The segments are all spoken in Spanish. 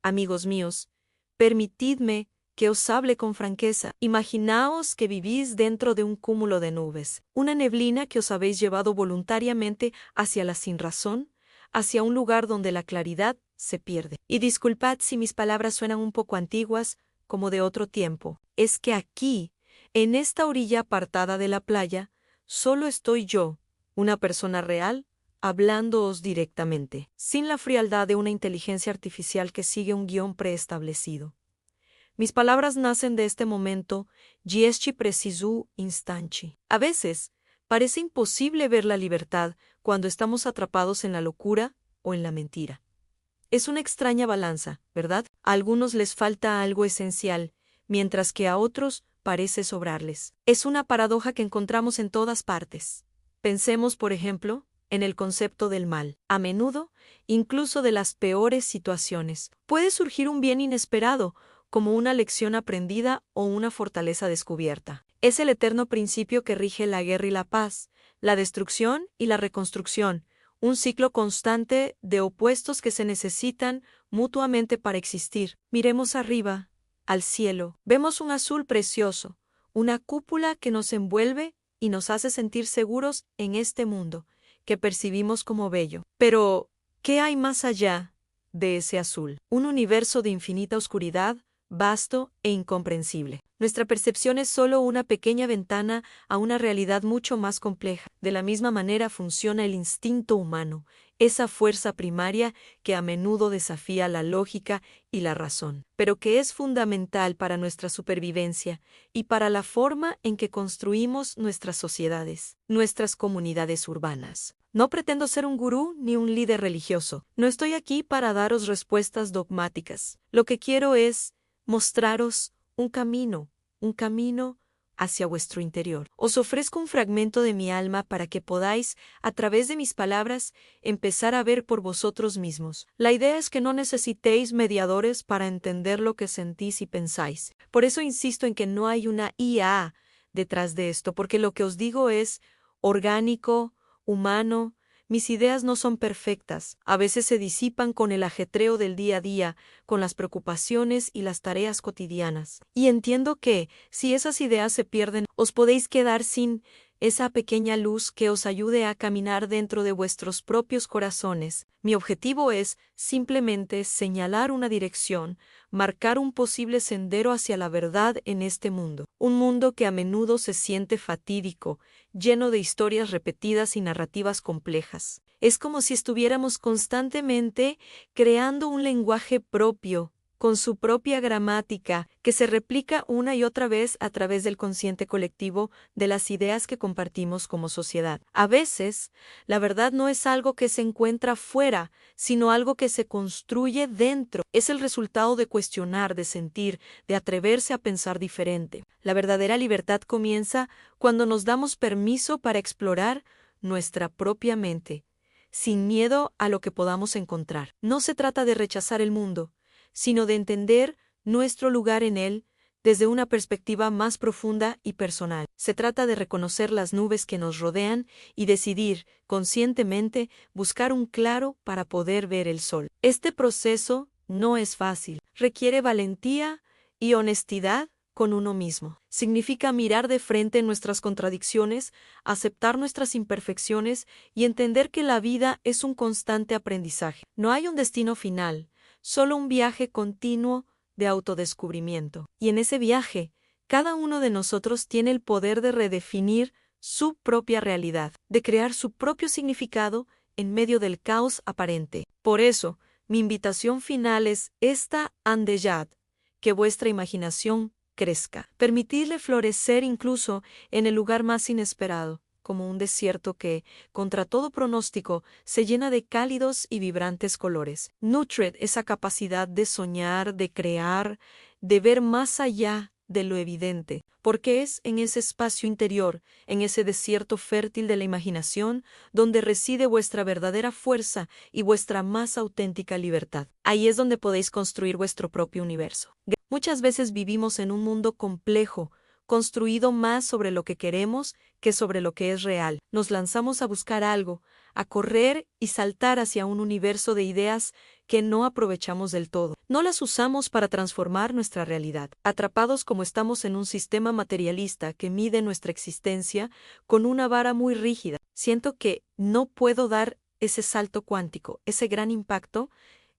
Amigos míos, permitidme que os hable con franqueza. Imaginaos que vivís dentro de un cúmulo de nubes, una neblina que os habéis llevado voluntariamente hacia la sinrazón, hacia un lugar donde la claridad se pierde. Y disculpad si mis palabras suenan un poco antiguas, como de otro tiempo. Es que aquí, en esta orilla apartada de la playa, solo estoy yo, una persona real, hablándoos directamente, sin la frialdad de una inteligencia artificial que sigue un guión preestablecido. Mis palabras nacen de este momento, dieci precisu instanti. A veces, parece imposible ver la libertad cuando estamos atrapados en la locura o en la mentira. Es una extraña balanza, ¿verdad? A algunos les falta algo esencial, mientras que a otros parece sobrarles. Es una paradoja que encontramos en todas partes. Pensemos, por ejemplo, en el concepto del mal. A menudo, incluso de las peores situaciones, puede surgir un bien inesperado, como una lección aprendida o una fortaleza descubierta. Es el eterno principio que rige la guerra y la paz, la destrucción y la reconstrucción, un ciclo constante de opuestos que se necesitan mutuamente para existir. Miremos arriba, al cielo. Vemos un azul precioso, una cúpula que nos envuelve y nos hace sentir seguros en este mundo, que percibimos como bello. Pero, ¿qué hay más allá de ese azul? Un universo de infinita oscuridad, vasto e incomprensible. Nuestra percepción es solo una pequeña ventana a una realidad mucho más compleja. De la misma manera funciona el instinto humano, esa fuerza primaria que a menudo desafía la lógica y la razón, pero que es fundamental para nuestra supervivencia y para la forma en que construimos nuestras sociedades, nuestras comunidades urbanas. No pretendo ser un gurú ni un líder religioso. No estoy aquí para daros respuestas dogmáticas. Lo que quiero es mostraros un camino hacia vuestro interior. Os ofrezco un fragmento de mi alma para que podáis, a través de mis palabras, empezar a ver por vosotros mismos. La idea es que no necesitéis mediadores para entender lo que sentís y pensáis. Por eso insisto en que no hay una IA detrás de esto, porque lo que os digo es orgánico, humano. Mis ideas no son perfectas, a veces se disipan con el ajetreo del día a día, con las preocupaciones y las tareas cotidianas. Y entiendo que, si esas ideas se pierden, os podéis quedar sin esa pequeña luz que os ayude a caminar dentro de vuestros propios corazones. Mi objetivo es simplemente señalar una dirección, marcar un posible sendero hacia la verdad en este mundo. Un mundo que a menudo se siente fatídico, lleno de historias repetidas y narrativas complejas. Es como si estuviéramos constantemente creando un lenguaje propio, con su propia gramática, que se replica una y otra vez a través del consciente colectivo de las ideas que compartimos como sociedad. A veces, la verdad no es algo que se encuentra fuera, sino algo que se construye dentro. Es el resultado de cuestionar, de sentir, de atreverse a pensar diferente. La verdadera libertad comienza cuando nos damos permiso para explorar nuestra propia mente, sin miedo a lo que podamos encontrar. No se trata de rechazar el mundo, sino de entender nuestro lugar en él desde una perspectiva más profunda y personal. Se trata de reconocer las nubes que nos rodean y decidir, conscientemente, buscar un claro para poder ver el sol. Este proceso no es fácil, requiere valentía y honestidad con uno mismo. Significa mirar de frente nuestras contradicciones, aceptar nuestras imperfecciones y entender que la vida es un constante aprendizaje. No hay un destino final, solo un viaje continuo de autodescubrimiento. Y en ese viaje, cada uno de nosotros tiene el poder de redefinir su propia realidad, de crear su propio significado en medio del caos aparente. Por eso, mi invitación final es esta: andejad, que vuestra imaginación crezca. Permitidle florecer incluso en el lugar más inesperado, como un desierto que, contra todo pronóstico, se llena de cálidos y vibrantes colores. Nutred esa capacidad de soñar, de crear, de ver más allá de lo evidente, porque es en ese espacio interior, en ese desierto fértil de la imaginación, donde reside vuestra verdadera fuerza y vuestra más auténtica libertad. Ahí es donde podéis construir vuestro propio universo. Muchas veces vivimos en un mundo complejo, construido más sobre lo que queremos que sobre lo que es real. Nos lanzamos a buscar algo, a correr y saltar hacia un universo de ideas que no aprovechamos del todo. No las usamos para transformar nuestra realidad, atrapados como estamos en un sistema materialista que mide nuestra existencia con una vara muy rígida. Siento que no puedo dar ese salto cuántico, ese gran impacto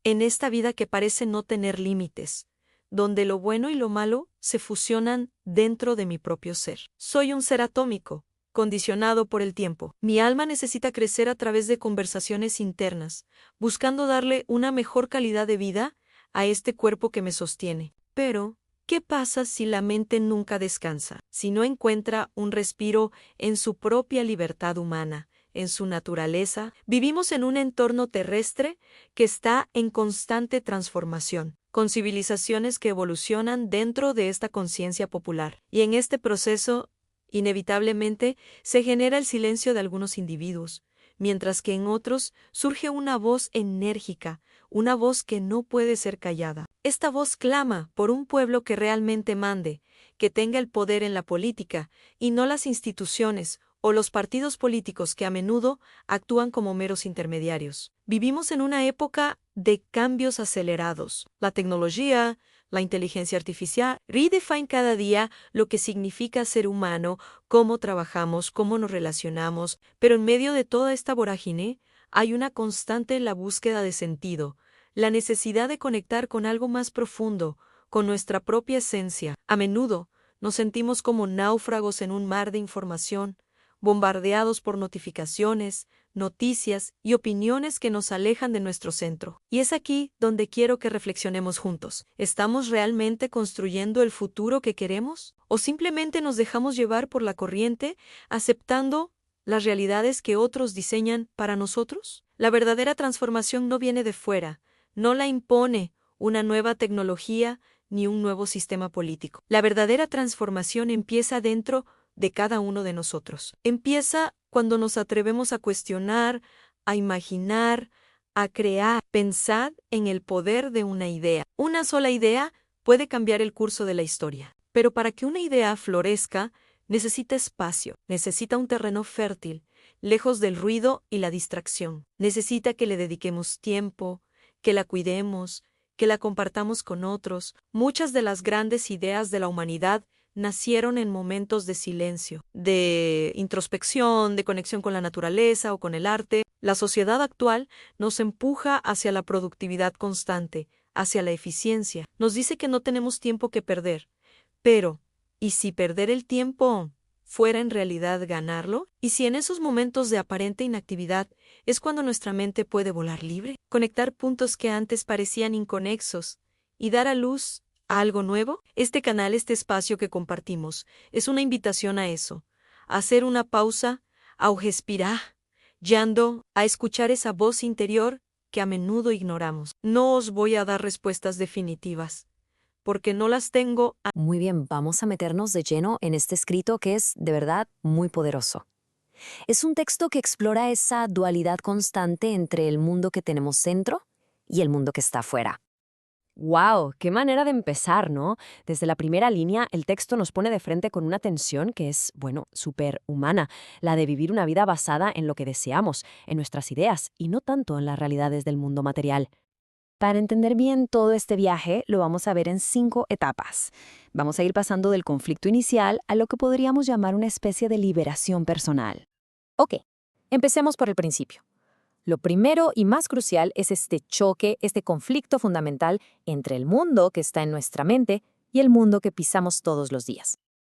en esta vida que parece no tener límites, donde lo bueno y lo malo se fusionan dentro de mi propio ser. Soy un ser atómico, condicionado por el tiempo. Mi alma necesita crecer a través de conversaciones internas, buscando darle una mejor calidad de vida a este cuerpo que me sostiene. Pero, ¿qué pasa si la mente nunca descansa? Si no encuentra un respiro en su propia libertad humana, en su naturaleza. Vivimos en un entorno terrestre que está en constante transformación, con civilizaciones que evolucionan dentro de esta conciencia popular. Y en este proceso, inevitablemente, se genera el silencio de algunos individuos, mientras que en otros surge una voz enérgica, una voz que no puede ser callada. Esta voz clama por un pueblo que realmente mande, que tenga el poder en la política, y no las instituciones o los partidos políticos que a menudo actúan como meros intermediarios. Vivimos en una época de cambios acelerados. La tecnología, la inteligencia artificial, redefine cada día lo que significa ser humano, cómo trabajamos, cómo nos relacionamos, pero en medio de toda esta vorágine hay una constante en la búsqueda de sentido, la necesidad de conectar con algo más profundo, con nuestra propia esencia. A menudo nos sentimos como náufragos en un mar de información, bombardeados por notificaciones, noticias y opiniones que nos alejan de nuestro centro. Y es aquí donde quiero que reflexionemos juntos. ¿Estamos realmente construyendo el futuro que queremos? ¿O simplemente nos dejamos llevar por la corriente, aceptando las realidades que otros diseñan para nosotros? La verdadera transformación no viene de fuera, no la impone una nueva tecnología ni un nuevo sistema político. La verdadera transformación empieza dentro de cada uno de nosotros. Empieza cuando nos atrevemos a cuestionar, a imaginar, a crear. Pensad en el poder de una idea. Una sola idea puede cambiar el curso de la historia. Pero para que una idea florezca, necesita espacio, necesita un terreno fértil, lejos del ruido y la distracción. Necesita que le dediquemos tiempo, que la cuidemos, que la compartamos con otros. Muchas de las grandes ideas de la humanidad nacieron en momentos de silencio, de introspección, de conexión con la naturaleza o con el arte. La sociedad actual nos empuja hacia la productividad constante, hacia la eficiencia. Nos dice que no tenemos tiempo que perder. Pero, ¿y si perder el tiempo fuera en realidad ganarlo? ¿Y si en esos momentos de aparente inactividad es cuando nuestra mente puede volar libre? Conectar puntos que antes parecían inconexos y dar a luz a algo nuevo. Este canal, este espacio que compartimos, es una invitación a eso, a hacer una pausa, a respirar, yendo a escuchar esa voz interior que a menudo ignoramos. No os voy a dar respuestas definitivas, porque no las tengo. Muy bien, vamos a meternos de lleno en este escrito que es, de verdad, muy poderoso. Es un texto que explora esa dualidad constante entre el mundo que tenemos dentro y el mundo que está afuera. ¡Wow! ¡Qué manera de empezar!, ¿no? Desde la primera línea, el texto nos pone de frente con una tensión que es, bueno, súper humana, la de vivir una vida basada en lo que deseamos, en nuestras ideas, y no tanto en las realidades del mundo material. Para entender bien todo este viaje, lo vamos a ver en 5 etapas. Vamos a ir pasando del conflicto inicial a lo que podríamos llamar una especie de liberación personal. Ok, empecemos por el principio. Lo primero y más crucial es este choque, este conflicto fundamental entre el mundo que está en nuestra mente y el mundo que pisamos todos los días.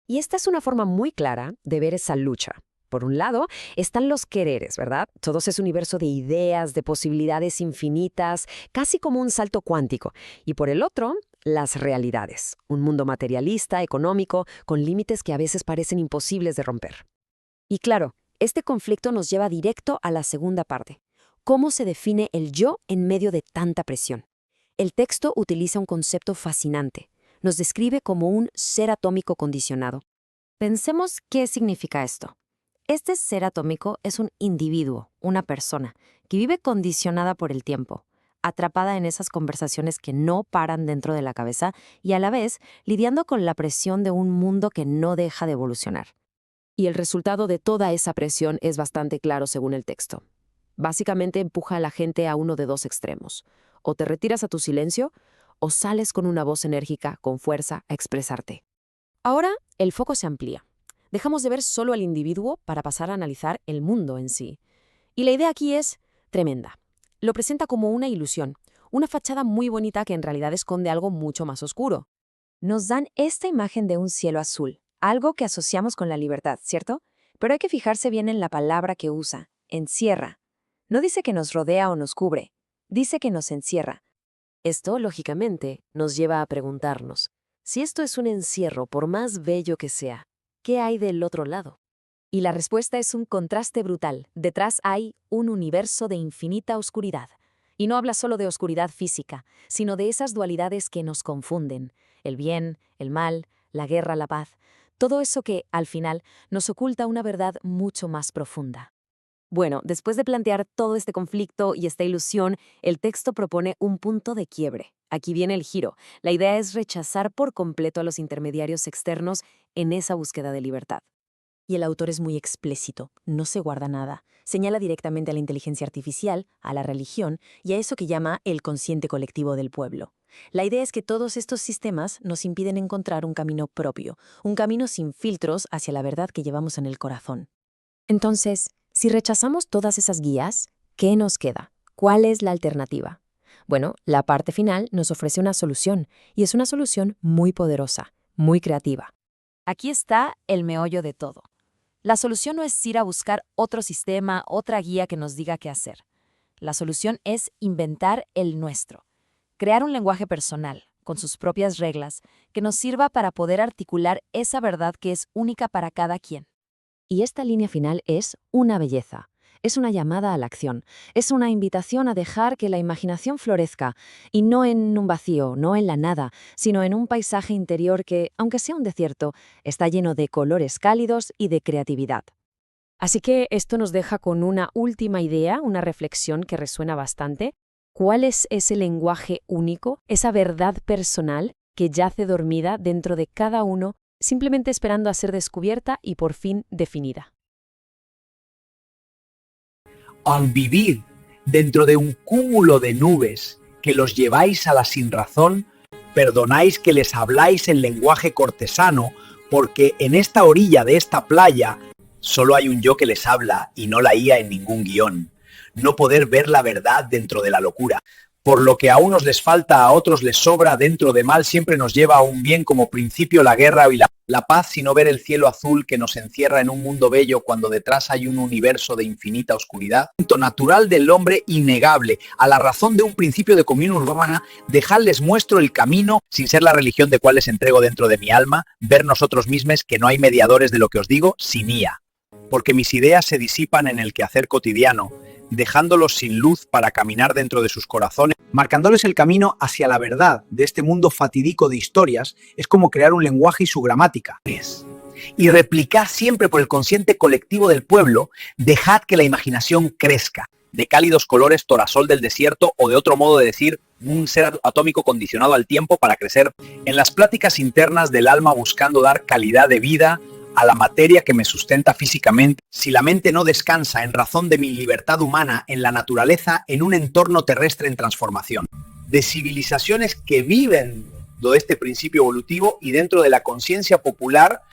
Y esta es una forma muy clara de ver esa lucha. Por un lado, están los quereres, ¿verdad? Todo ese universo de ideas, de posibilidades infinitas, casi como un salto cuántico. Y por el otro, las realidades. Un mundo materialista, económico, con límites que a veces parecen imposibles de romper. Y claro, este conflicto nos lleva directo a la segunda parte. ¿Cómo se define el yo en medio de tanta presión? El texto utiliza un concepto fascinante. Nos describe como un ser atómico condicionado. Pensemos qué significa esto. Este ser atómico es un individuo, una persona, que vive condicionada por el tiempo, atrapada en esas conversaciones que no paran dentro de la cabeza y a la vez lidiando con la presión de un mundo que no deja de evolucionar. Y el resultado de toda esa presión es bastante claro según el texto. Básicamente empuja a la gente a uno de dos extremos. O te retiras a tu silencio, o sales con una voz enérgica, con fuerza, a expresarte. Ahora, el foco se amplía. Dejamos de ver solo al individuo para pasar a analizar el mundo en sí. Y la idea aquí es tremenda. Lo presenta como una ilusión, una fachada muy bonita que en realidad esconde algo mucho más oscuro. Nos dan esta imagen de un cielo azul, algo que asociamos con la libertad, ¿cierto? Pero hay que fijarse bien en la palabra que usa, encierra. No dice que nos rodea o nos cubre, dice que nos encierra. Esto, lógicamente, nos lleva a preguntarnos, si esto es un encierro, por más bello que sea, ¿qué hay del otro lado? Y la respuesta es un contraste brutal. Detrás hay un universo de infinita oscuridad. Y no habla solo de oscuridad física, sino de esas dualidades que nos confunden. El bien, el mal, la guerra, la paz. Todo eso que, al final, nos oculta una verdad mucho más profunda. Bueno, después de plantear todo este conflicto y esta ilusión, el texto propone un punto de quiebre. Aquí viene el giro. La idea es rechazar por completo a los intermediarios externos en esa búsqueda de libertad. Y el autor es muy explícito, no se guarda nada. Señala directamente a la inteligencia artificial, a la religión y a eso que llama el consciente colectivo del pueblo. La idea es que todos estos sistemas nos impiden encontrar un camino propio, un camino sin filtros hacia la verdad que llevamos en el corazón. Entonces, si rechazamos todas esas guías, ¿qué nos queda? ¿Cuál es la alternativa? Bueno, la parte final nos ofrece una solución, y es una solución muy poderosa, muy creativa. Aquí está el meollo de todo. La solución no es ir a buscar otro sistema, otra guía que nos diga qué hacer. La solución es inventar el nuestro. Crear un lenguaje personal, con sus propias reglas, que nos sirva para poder articular esa verdad que es única para cada quien. Y esta línea final es una belleza. Es una llamada a la acción. Es una invitación a dejar que la imaginación florezca, y no en un vacío, no en la nada, sino en un paisaje interior que, aunque sea un desierto, está lleno de colores cálidos y de creatividad. Así que esto nos deja con una última idea, una reflexión que resuena bastante. ¿Cuál es ese lenguaje único, esa verdad personal que yace dormida dentro de cada uno, simplemente esperando a ser descubierta y por fin definida? Al vivir dentro de un cúmulo de nubes que los lleváis a la sinrazón, perdonáis que les habláis en lenguaje cortesano, porque en esta orilla de esta playa solo hay un yo que les habla y no la IA en ningún guión. No poder ver la verdad dentro de la locura. Por lo que a unos les falta, a otros les sobra, dentro de mal siempre nos lleva a un bien como principio la guerra y la paz, sino ver el cielo azul que nos encierra en un mundo bello cuando detrás hay un universo de infinita oscuridad. Punto natural del hombre innegable, a la razón de un principio de comunión urbana, dejarles muestro el camino, sin ser la religión de cual les entrego dentro de mi alma, ver nosotros mismos que no hay mediadores de lo que os digo, sin IA. Porque mis ideas se disipan en el quehacer cotidiano, dejándolos sin luz para caminar dentro de sus corazones, marcándoles el camino hacia la verdad de este mundo fatídico de historias, es como crear un lenguaje y su gramática. Y replicad siempre por el consciente colectivo del pueblo, dejad que la imaginación crezca, de cálidos colores torasol del desierto o de otro modo de decir, un ser atómico condicionado al tiempo para crecer en las pláticas internas del alma buscando dar calidad de vida a la materia que me sustenta físicamente, si la mente no descansa en razón de mi libertad humana en la naturaleza, en un entorno terrestre en transformación, de civilizaciones que viven de este principio evolutivo y dentro de la conciencia popular